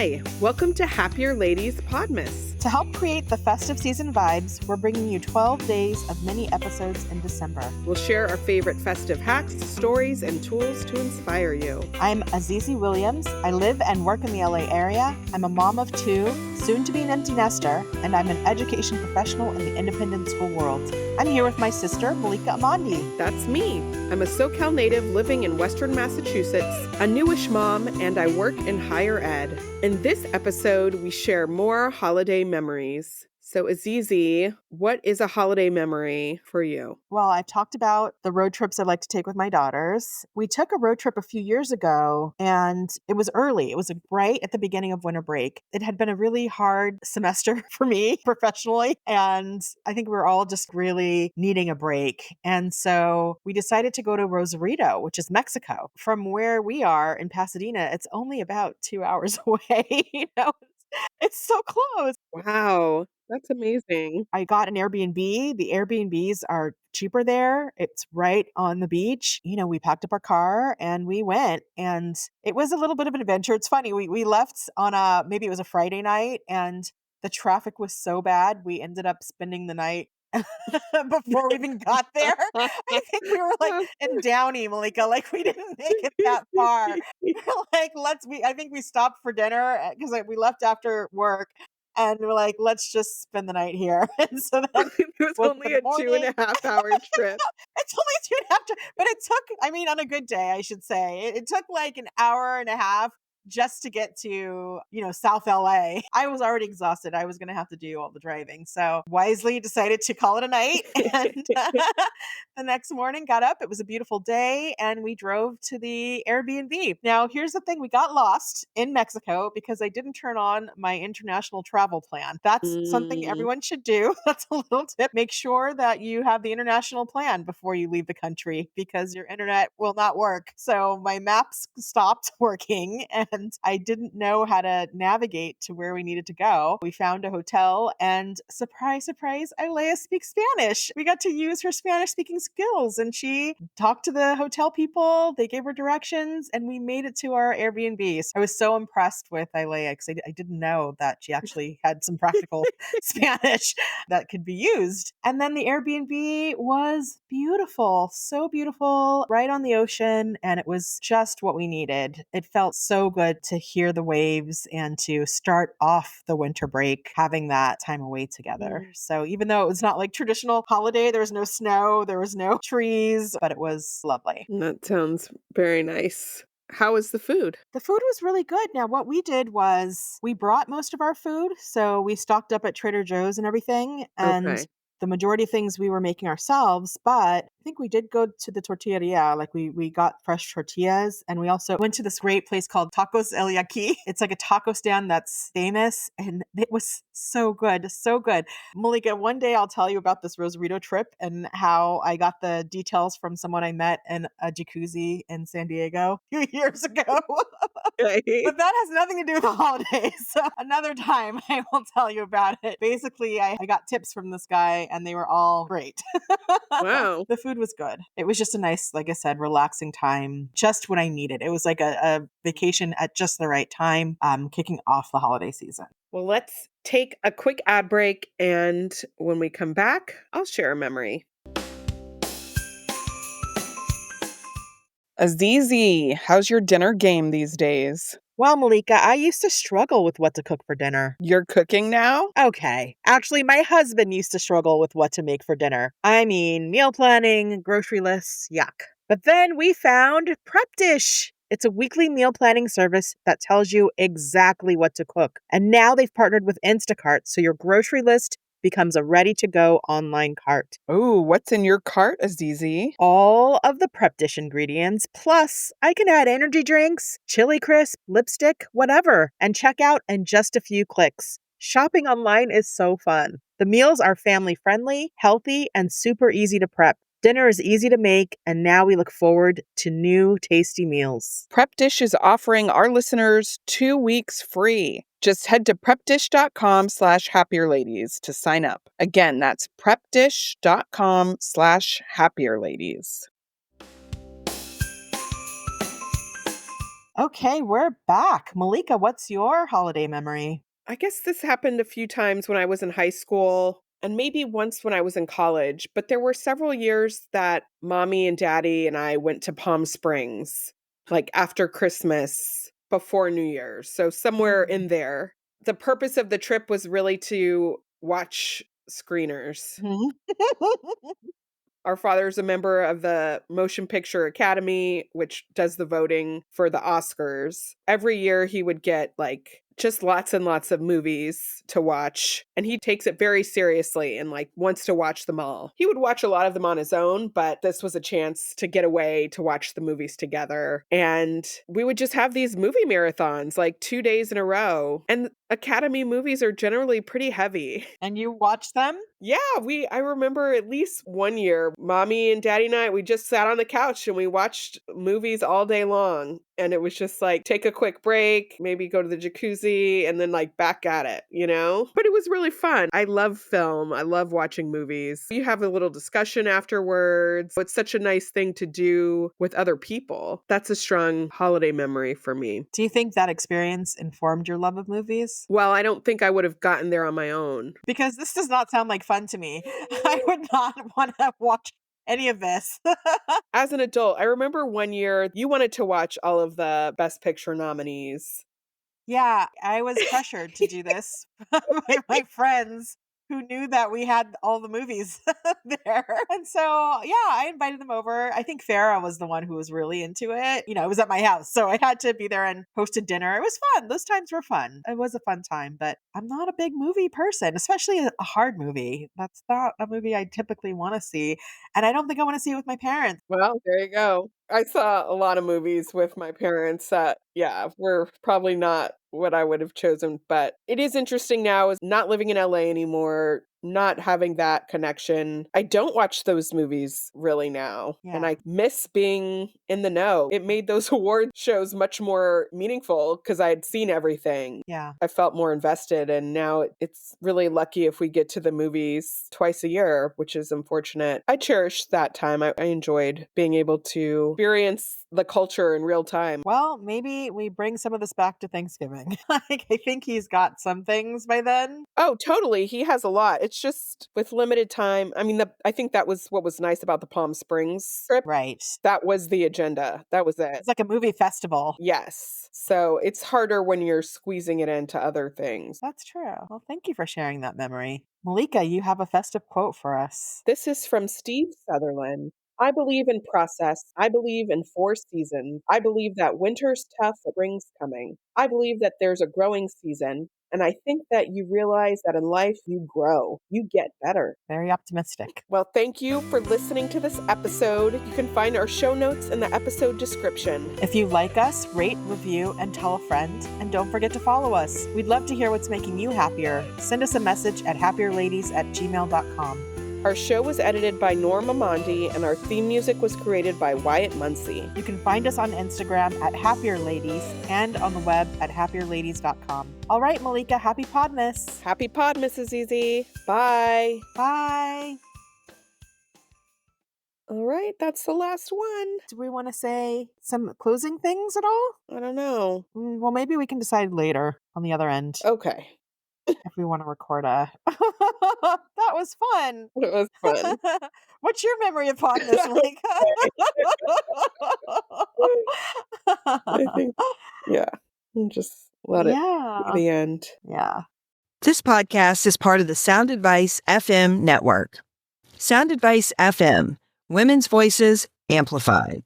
Hi, welcome to Happier Ladies Podmas. To help create the festive season vibes, we're bringing you 12 days of mini episodes in December. We'll share our favorite festive hacks, stories, and tools to inspire you. I'm Azizi Williams. I live and work in the LA area. I'm a mom of two, soon to be an empty nester, and I'm an education professional in the independent school world. I'm here with my sister, Malika Amandi. That's me. I'm a SoCal native living in Western Massachusetts, a newish mom, and I work in higher ed. In this episode, we share more holiday memories. So Azizi, what is a holiday memory for you? Well, I've talked about the road trips I like to take with my daughters. We took a road trip a few years ago and it was early. It was right at the beginning of winter break. It had been a really hard semester for me professionally. And I think we were all just really needing a break. And so we decided to go to Rosarito, which is Mexico. From where we are in Pasadena, it's only about 2 hours away. It's so close. Wow, that's amazing. I got an Airbnb. The Airbnbs are cheaper there. It's right on the beach. We packed up our car and we went, and it was a little bit of an adventure. It's funny. We left on maybe it was a Friday night, and the traffic was so bad. We ended up spending the night before we even got there. I think we were like in Downey, Malika. Like we didn't make it that far. I think we stopped for dinner because we left after work. And we're like, let's just spend the night here. And so then It was only a 2.5 hour trip. it's only 2.5 but it took, on a good day, I should say, it took like an hour and a half just to get to, South LA. I was already exhausted. I was going to have to do all the driving. So wisely decided to call it a night. And the next morning got up. It was a beautiful day and we drove to the Airbnb. Now, here's the thing. We got lost in Mexico because I didn't turn on my international travel plan. That's something everyone should do. That's a little tip. Make sure that you have the international plan before you leave the country because your internet will not work. So my maps stopped working and I didn't know how to navigate to where we needed to go. We found a hotel and surprise, surprise, Alea speaks Spanish. We got to use her Spanish speaking skills and she talked to the hotel people. They gave her directions and we made it to our Airbnb. So I was so impressed with Alea because I didn't know that she actually had some practical Spanish that could be used. And then the Airbnb was beautiful, so beautiful, right on the ocean. And it was just what we needed. It felt so good to hear the waves and to start off the winter break having that time away together. So even though it was not like traditional holiday, there was no snow, there was no trees, but it was lovely. That sounds very nice. How was the food? The food was really good. Now, what we did was we brought most of our food. So we stocked up at Trader Joe's and everything. And the majority of things we were making ourselves, but I think we did go to the tortilleria. Like we got fresh tortillas and we also went to this great place called Tacos El Yaqui. It's like a taco stand that's famous and it was so good. So good. Malika, one day I'll tell you about this Rosarito trip and how I got the details from someone I met in a jacuzzi in San Diego a few years ago. But that has nothing to do with the holidays. So another time I will tell you about it. Basically, I got tips from this guy and they were all great. Wow. The food was good. It was just a nice, like I said, relaxing time, just when I needed. It was like a vacation at just the right time, kicking off the holiday season. Well, let's take a quick ad break. And when we come back, I'll share a memory. Azizi, how's your dinner game these days? Well, Malika, I used to struggle with what to cook for dinner. You're cooking now? Okay. Actually, my husband used to struggle with what to make for dinner. I mean, meal planning, grocery lists, yuck. But then we found Prep Dish. It's a weekly meal planning service that tells you exactly what to cook. And now they've partnered with Instacart, so your grocery list becomes a ready-to-go online cart. Oh, what's in your cart, Azizi? All of the Prep Dish ingredients, plus I can add energy drinks, chili crisp, lipstick, whatever, and check out in just a few clicks. Shopping online is so fun. The meals are family-friendly, healthy, and super easy to prep. Dinner is easy to make, and now we look forward to new tasty meals. Prep Dish is offering our listeners 2 weeks free. Just head to prepdish.com/happierladies to sign up. Again, that's prepdish.com/happierladies. Okay, we're back. Malika, what's your holiday memory? I guess this happened a few times when I was in high school and maybe once when I was in college, but there were several years that mommy and daddy and I went to Palm Springs, like after Christmas, before New Year's. So somewhere Mm. in there. The purpose of the trip was really to watch screeners. Mhm. Our father's a member of the Motion Picture Academy, which does the voting for the Oscars. Every year he would get like just lots and lots of movies to watch, and he takes it very seriously and like wants to watch them all. He would watch a lot of them on his own, but this was a chance to get away to watch the movies together. And we would just have these movie marathons like 2 days in a row. And Academy movies are generally pretty heavy. And you watch them? Yeah, I remember at least one year, mommy and daddy and I, we just sat on the couch and we watched movies all day long. And it was just like take a quick break, maybe go to the jacuzzi and then like back at it, you know? But it was really fun. I love film. I love watching movies. You have a little discussion afterwards. It's such a nice thing to do with other people. That's a strong holiday memory for me. Do you think that experience informed your love of movies? Well, I don't think I would have gotten there on my own. Because this does not sound like fun to me. I would not want to watch any of this. As an adult, I remember one year you wanted to watch all of the Best Picture nominees. Yeah, I was pressured to do this by my friends who knew that we had all the movies there. And so, yeah, I invited them over. I think Farah was the one who was really into it. You know, it was at my house. So I had to be there and host a dinner. It was fun. Those times were fun. It was a fun time, but I'm not a big movie person, especially a hard movie. That's not a movie I typically want to see. And I don't think I want to see it with my parents. Well, there you go. I saw a lot of movies with my parents that, yeah, were probably not what I would have chosen. But it is interesting now is not living in LA anymore, not having that connection. I don't watch those movies really now. And Yeah. I miss being in the know. It made those award shows much more meaningful because I had seen everything. Yeah. I felt more invested. And now it's really lucky if we get to the movies twice a year, which is unfortunate. I cherish that time. I enjoyed being able to experience the culture in real time. Well, maybe we bring some of this back to Thanksgiving. Like, I think he's got some things by then. Oh, totally. He has a lot. It's just with limited time. I mean, I think that was what was nice about the Palm Springs trip. Right. That was the agenda. That was it. It's like a movie festival. Yes. So it's harder when you're squeezing it into other things. That's true. Well, thank you for sharing that memory. Malika, you have a festive quote for us. This is from Steve Sutherland. I believe in process. I believe in 4 seasons. I believe that winter's tough, but spring's coming. I believe that there's a growing season. And I think that you realize that in life you grow, you get better. Very optimistic. Well, thank you for listening to this episode. You can find our show notes in the episode description. If you like us, rate, review, and tell a friend. And don't forget to follow us. We'd love to hear what's making you happier. Send us a message at happierladies@gmail.com. Our show was edited by Norma Mondi, and our theme music was created by Wyatt Muncie. You can find us on Instagram at happierladies and on the web at happierladies.com. All right, Malika, happy Podmas. Happy Podmas, Azizi. Bye. Bye. All right, that's the last one. Do we want to say some closing things at all? I don't know. Well, maybe we can decide later on the other end Okay. if we want to record a. That was fun. It was fun. What's your memory of Podmas, Malika? I think, yeah, just let it be Yeah. the end. Yeah. This podcast is part of the Sound Advice FM network. Sound Advice FM, women's voices amplified.